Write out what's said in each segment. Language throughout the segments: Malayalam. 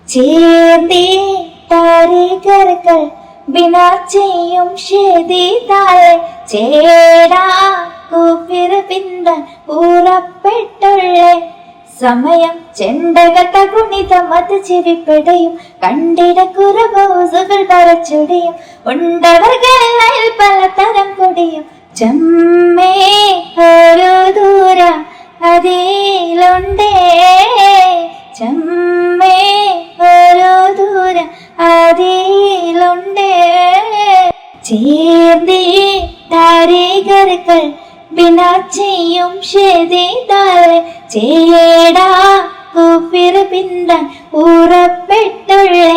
ചേർത്തി താരികർകൾ ബിനാ ചെയ്യും ഷെതിതാലെ ചേടാ കൂപ്പിർ പിന്താൻ പുറപ്പെട്ടുള്ളേ സമയം ചെണ്ടകൾ തകുണിതം അത് ചെവിപ്പെടയും കണ്ടിട കുറവൂസുകൾ പറച്ചൊടിയും ഉണ്ടവർകളിൽ പലതരം കൊടിയും ചമ്മേ ഒരു ദൂര അതിലുണ്ടേ ചമ്മേ ഒരു ദൂര അതിലുണ്ടേ ചേർത്തി താരികർകൾ ബിനാ ചെയ്യും ഷെതിതാലെ ചേടാ കൂപ്പിർ പിന്താൻ പുറപ്പെട്ടുള്ളേ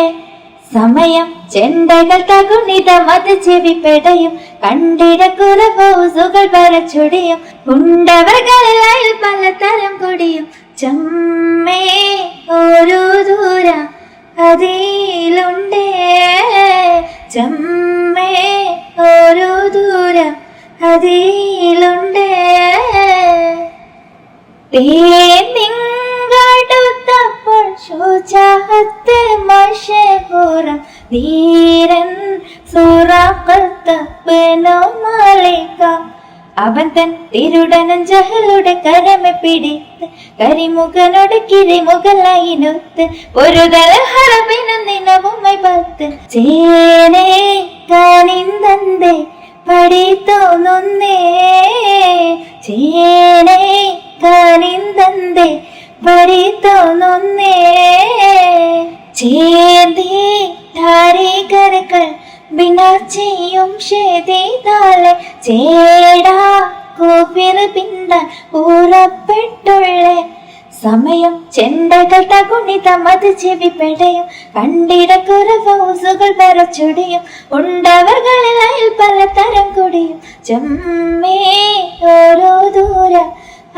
സമയം ചെണ്ടകൾ തകുണിതം അത് ചെവിപ്പെടയും കണ്ടിട കുറവൂസുകൾ പറച്ചൊടിയും ഉണ്ടവർകളിൽ പലതരം കൊടിയും ചമ്മേ ഒരു ദൂര അതിലുണ്ടേ ചമ്മേ ഒരു ദൂര അതിലുണ്ടേ തിങ്കളടുത്തപ്പോൾ ശോചാഹത്ത് മഷഹൂറം ധീരൻ സൂറാഖത്തബ്നു മാലിക അവൻ തൻ തിരുടനൻ ജഹലുടെ കരമെ പിടിത്ത് കരിമുഖനോട് കിരിമുഖലയിനൊത്ത് പൊരുതൽ ഹറബിനും നിനവുമായി പത്ത് ചേനേ കനിന്തന്തേ പടി തോന്നുന്നേ ചേനേ കനിന്തന്തേ പടി തോന്നുന്നേ ചേർത്തി താരികർകൾ ബിനാ ചെയ്യും ഷെതിതാലെ ചേടാ കൂപ്പിർ പിന്താൻ പുറപ്പെട്ടുള്ളേ സമയം ചെണ്ടകൾ തകുണിതം അത് ചെവിപ്പെടയും കണ്ടിട കുറവൂസുകൾ പറച്ചൊടിയും ഉണ്ടവർകളിൽ പലതരം കൊടിയും ചമ്മേ ഓരോ ദൂര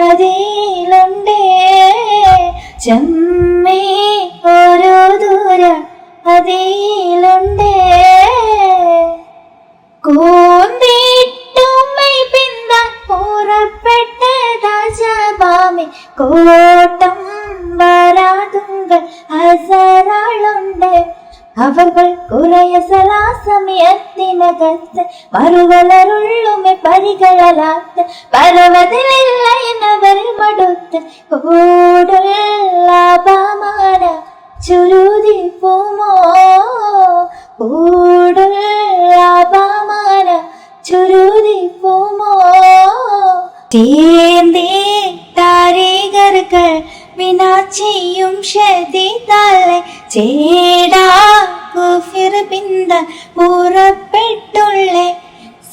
അതിലുണ്ടേ ചമ്മേ ഓരോ ദൂര അതിലുണ്ടേ കൂന്തിട്ടുമ്മൈ പിന്താൻ പുറപ്പെട്ടതാ ജബാമി കോട്ടം വരാതുങ്കൾ ഹസറാളുണ്ട് അവർ കുറയ സലാസമയത്തിനകത്ത് മറുവലരുള്ളുമെ പരികളാത്ത് പർവ്വതമില്ല എന്നവരിൽ മടുത്ത് കൂടുള്ള അപമാന ചുരുതി പോമോ കൂടുള്ള അപമാന ചുരുതി പോമോ ചേർത്തി താരികർകൾ ബിനാ ചെയ്യും ഷെതിതാലെ ചേടാ കൂപ്പിർ പിന്താൻ പുറപ്പെട്ടുള്ളേ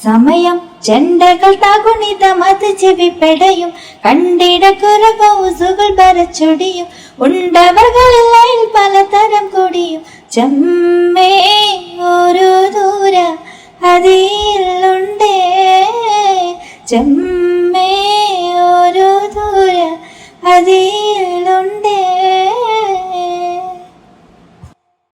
സമയം ചെണ്ടകൾ തകുണിതം അത് ചെവിപ്പെടയും കണ്ടിട കുറവൂസുകൾ പറച്ചൊടിയും ഉണ്ടവർകളിൽ പലതരം കൊടിയും ചമ്മേ ഒരു ദൂര അതിലുണ്ടേ ചമ്മേ ഒരു ദൂര അതിലുണ്ടേ.